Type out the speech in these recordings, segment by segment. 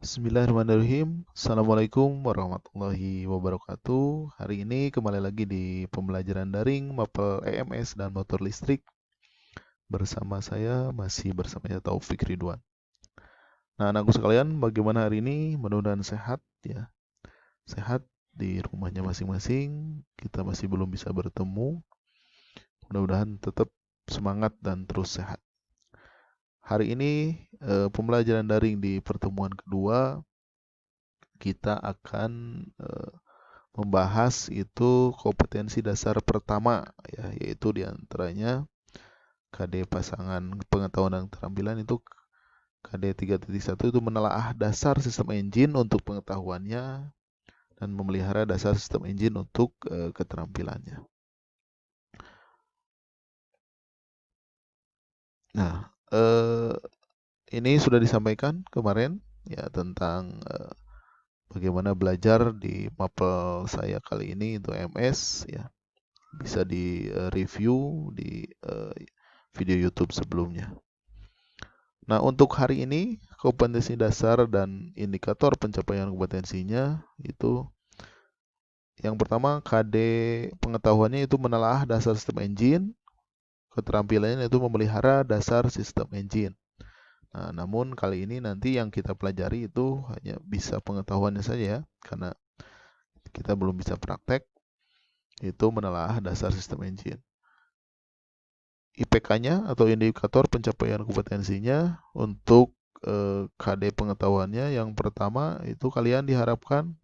Bismillahirrahmanirrahim. Assalamualaikum warahmatullahi wabarakatuh. Hari ini kembali lagi di pembelajaran daring Mapel EMS dan motor listrik. Bersama saya masih bersamanya Taufik Ridwan. Nah, anakku sekalian, bagaimana hari ini? Mudah-mudahan sehat ya. Sehat di rumahnya masing-masing. Kita masih belum bisa bertemu. Mudah-mudahan tetap semangat dan terus sehat. Hari ini pembelajaran daring di pertemuan kedua kita akan membahas itu kompetensi dasar pertama ya, yaitu diantaranya KD pasangan pengetahuan dan keterampilan itu KD 3.1 itu menelaah dasar sistem engine untuk pengetahuannya dan memelihara dasar sistem engine untuk keterampilannya. Nah, ini sudah disampaikan kemarin ya tentang bagaimana belajar di mapel saya kali ini itu MS ya. Bisa di review di video YouTube sebelumnya. Nah, untuk hari ini kompetensi dasar dan indikator pencapaian kompetensinya itu yang pertama KD pengetahuannya itu menelaah dasar sistem engine, keterampilannya itu memelihara dasar sistem engine. Nah, namun kali ini nanti yang kita pelajari itu hanya bisa pengetahuannya saja ya, karena kita belum bisa praktek, itu menelaah dasar sistem engine. IPK-nya atau indikator pencapaian kompetensinya untuk KD pengetahuannya yang pertama itu kalian diharapkan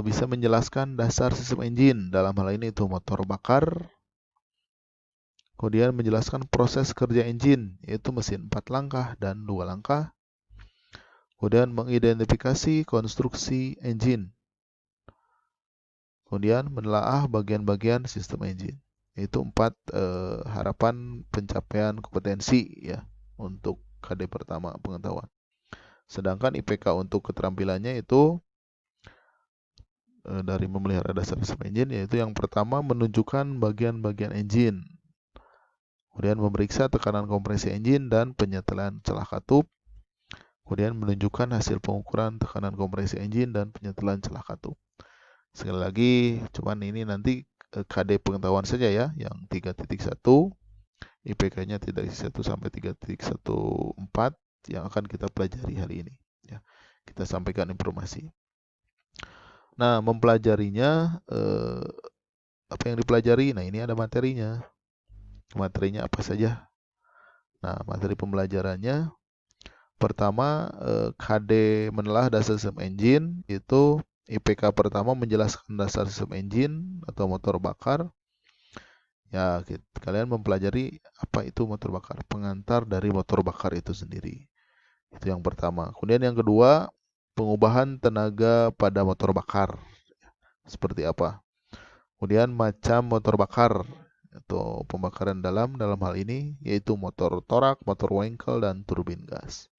bisa menjelaskan dasar sistem engine, dalam hal ini itu motor bakar, kemudian menjelaskan proses kerja engine yaitu mesin 4 langkah dan 2 langkah, kemudian mengidentifikasi konstruksi engine, kemudian menelaah bagian-bagian sistem engine. Itu 4 harapan pencapaian kompetensi ya untuk KD pertama pengetahuan. Sedangkan IPK untuk keterampilannya itu dari memelihara dasar sistem engine yaitu yang pertama menunjukkan bagian-bagian engine. Kemudian memeriksa tekanan kompresi engine dan penyetelan celah katup. Kemudian menunjukkan hasil pengukuran tekanan kompresi engine dan penyetelan celah katup. Sekali lagi, cuman ini nanti KD pengetahuan saja ya, yang 3.1, IPK-nya 3.1 sampai 3.14 yang akan kita pelajari hari ini. Ya, kita sampaikan informasi. Nah, mempelajarinya, apa yang dipelajari? Nah, ini ada materinya. Materinya apa saja? Nah, materi pembelajarannya, pertama, KD menelaah dasar sistem engine, itu IPK pertama menjelaskan dasar sistem engine atau motor bakar. Ya, kalian mempelajari apa itu motor bakar, pengantar dari motor bakar itu sendiri. Itu yang pertama. Kemudian yang kedua, pengubahan tenaga pada motor bakar. Seperti apa? Kemudian macam motor bakar atau pembakaran dalam hal ini yaitu motor torak, motor Wankel, dan turbin gas.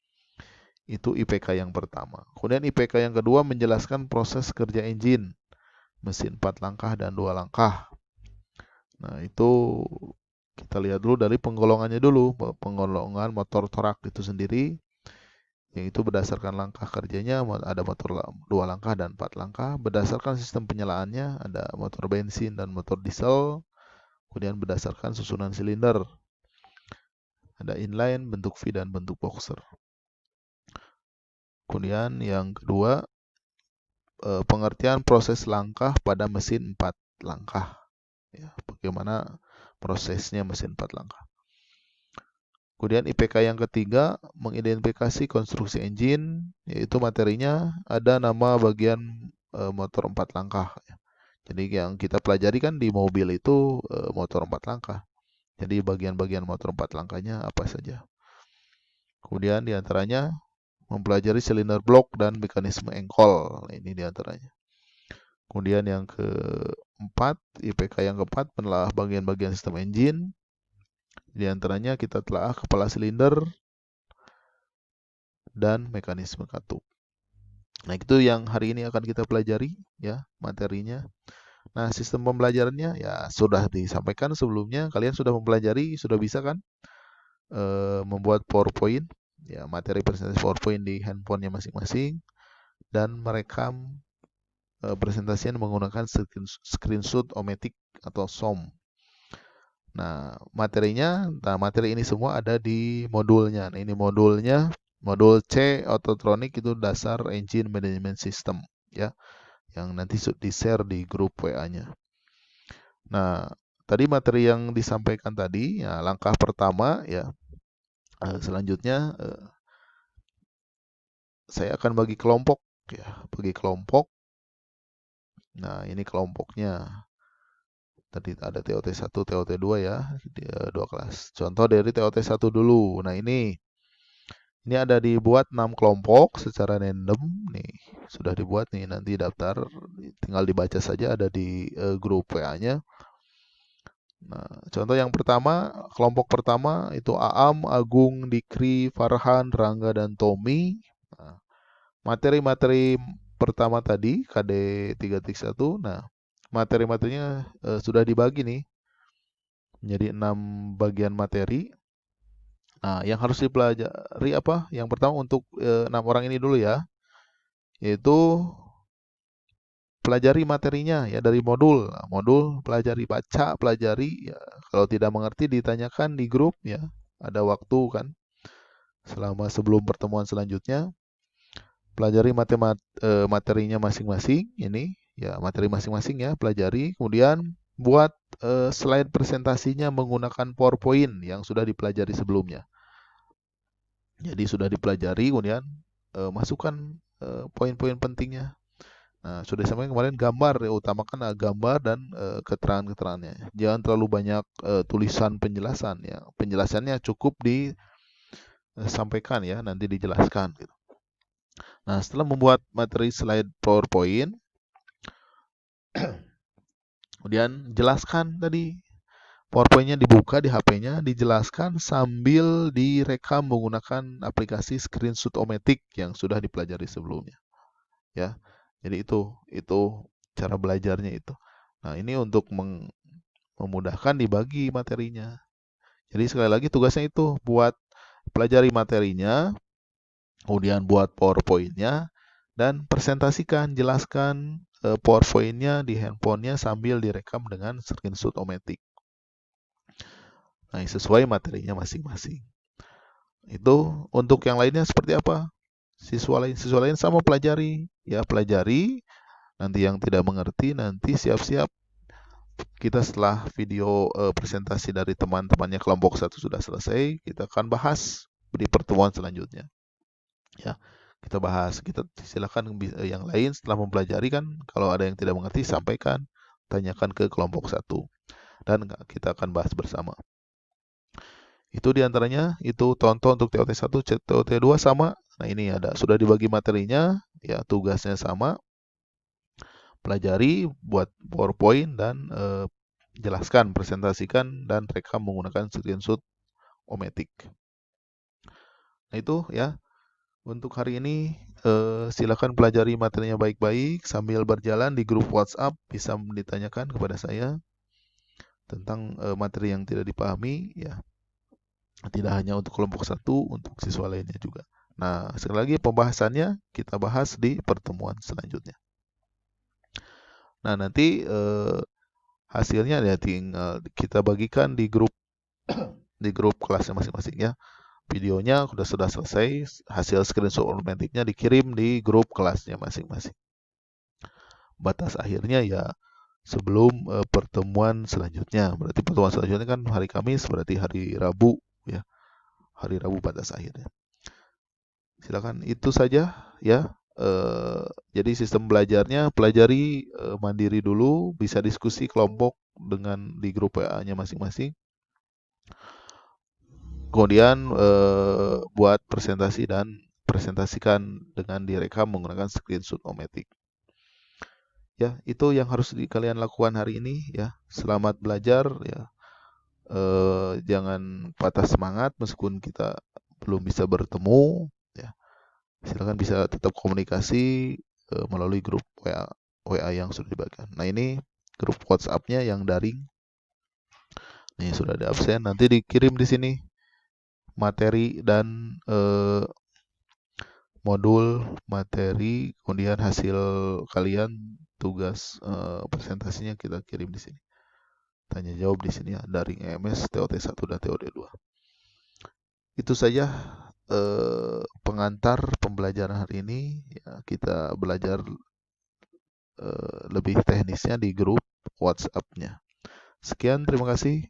Itu IPK yang pertama. Kemudian IPK yang kedua menjelaskan proses kerja engine, mesin 4 langkah dan 2 langkah. Nah, itu kita lihat dulu dari penggolongannya dulu, penggolongan motor torak itu sendiri, yang itu berdasarkan langkah kerjanya ada motor 2 langkah dan 4 langkah. Berdasarkan sistem penyalaannya ada motor bensin dan motor diesel. Kemudian berdasarkan susunan silinder ada inline, bentuk V, dan bentuk boxer. Kemudian yang kedua, pengertian proses langkah pada mesin 4 langkah. Ya, bagaimana prosesnya mesin 4 langkah. Kemudian IPK yang ketiga, mengidentifikasi konstruksi engine, yaitu materinya ada nama bagian motor 4 langkah. Jadi yang kita pelajari kan di mobil itu motor 4 langkah. Jadi bagian-bagian motor 4 langkahnya apa saja. Kemudian diantaranya mempelajari silinder blok dan mekanisme engkol. Ini diantaranya. Kemudian yang keempat, IPK yang keempat menelaah bagian-bagian sistem engine. Diantaranya kita telah kepala silinder dan mekanisme katup. Nah, itu yang hari ini akan kita pelajari ya materinya. Nah, sistem pembelajarannya ya sudah disampaikan sebelumnya. Kalian sudah mempelajari, sudah bisa kan membuat PowerPoint. ya materi presentasi PowerPoint di handphonenya masing-masing dan merekam presentasinya menggunakan screenshot ometik atau SOM. Nah, materi ini semua ada di modulnya. Nah, ini modulnya, modul C Autotronic itu dasar engine management system ya, yang nanti di-share di grup WA-nya. Nah, tadi materi yang disampaikan tadi, ya langkah pertama ya. Selanjutnya saya akan bagi kelompok ya, bagi kelompok. Nah, ini kelompoknya. Tadi ada TOT 1, TOT 2 ya, dua kelas. Contoh dari TOT 1 dulu. Nah, ini ada dibuat 6 kelompok secara random nih. Sudah dibuat nih, nanti daftar tinggal dibaca saja, ada di grup WA-nya. Nah, contoh yang pertama, kelompok pertama itu Aam, Agung, Dikri, Farhan, Rangga, dan Tommy. Nah, materi-materi pertama tadi, KD 3.1, nah materi-materinya sudah dibagi nih menjadi 6 bagian materi. Nah, yang harus dipelajari apa? Yang pertama untuk 6 orang ini dulu ya, yaitu pelajari materinya ya dari modul. Nah, modul pelajari, baca, pelajari ya. Kalau tidak mengerti ditanyakan di grup ya. Ada waktu kan selama sebelum pertemuan selanjutnya. Pelajari materinya masing-masing ini ya, materi masing-masing ya, pelajari. Kemudian buat slide presentasinya menggunakan PowerPoint yang sudah dipelajari sebelumnya. Jadi sudah dipelajari, kemudian masukkan poin-poin pentingnya. Nah, sudah disampaikan kemarin gambar ya, utamakan gambar dan keterangan-keterangannya. Jangan terlalu banyak tulisan penjelasan ya. Penjelasannya cukup disampaikan ya, nanti dijelaskan gitu. Nah, setelah membuat materi slide PowerPoint, kemudian jelaskan tadi PowerPoint-nya dibuka di HP-nya, dijelaskan sambil direkam menggunakan aplikasi Screenshot-O-Matic yang sudah dipelajari sebelumnya. Ya. Jadi itu cara belajarnya itu. Nah, ini untuk memudahkan dibagi materinya. Jadi sekali lagi tugasnya itu buat pelajari materinya, kemudian buat PowerPoint-nya, dan presentasikan, jelaskan PowerPoint-nya di handphonenya sambil direkam dengan Screenshot-O-Matic. Nah, sesuai materinya masing-masing. Itu untuk yang lainnya seperti apa? Siswa lain sama pelajari, ya pelajari. Nanti yang tidak mengerti nanti siap-siap kita setelah video presentasi dari teman-temannya kelompok 1 sudah selesai, kita akan bahas di pertemuan selanjutnya. Ya, kita bahas. Kita silakan yang lain setelah mempelajari kan, kalau ada yang tidak mengerti sampaikan, tanyakan ke kelompok 1 dan kita akan bahas bersama. Itu diantaranya, itu contoh untuk TOT 1, TOT 2 sama. Nah, ini sudah dibagi materinya, ya tugasnya sama. Pelajari, buat PowerPoint dan jelaskan, presentasikan dan rekam menggunakan Screenshot O-Matic. Nah, itu ya. Untuk hari ini silakan pelajari materinya baik-baik sambil berjalan di grup WhatsApp, bisa ditanyakan kepada saya tentang materi yang tidak dipahami ya. Tidak hanya untuk kelompok 1, untuk siswa lainnya juga. Nah, sekali lagi pembahasannya kita bahas di pertemuan selanjutnya. Nah, nanti hasilnya ya tinggal kita bagikan di grup kelasnya masing-masing ya. Videonya sudah selesai, hasil screenshot otomatiknya dikirim di grup kelasnya masing-masing. Batas akhirnya ya sebelum pertemuan selanjutnya. Berarti pertemuan selanjutnya kan hari Kamis, berarti hari Rabu ya. Hari Rabu batas akhirnya. Silakan itu saja ya. Jadi sistem belajarnya pelajari mandiri dulu, bisa diskusi kelompok dengan di grup WA-nya masing-masing. Kemudian buat presentasi dan presentasikan dengan direkam menggunakan Screenshot O-Matic. Ya, itu yang harus kalian lakukan hari ini ya. Selamat belajar ya. Jangan patah semangat meskipun kita belum bisa bertemu ya. Silakan bisa tetap komunikasi melalui grup WA yang sudah dibagikan. Nah, ini grup WhatsApp-nya yang daring. Nih sudah ada absen, nanti dikirim di sini materi dan modul materi, kemudian hasil kalian tugas presentasinya kita kirim di sini. Tanya jawab di sini ya, daring EMS TOT 1 dan TOD 2. Itu saja pengantar pembelajaran hari ini. Ya, kita belajar lebih teknisnya di grup WhatsApp-nya. Sekian, terima kasih.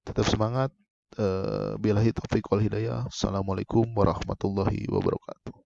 Tetap semangat. Billahi taufiq wal hidayah. Assalamualaikum warahmatullahi wabarakatuh.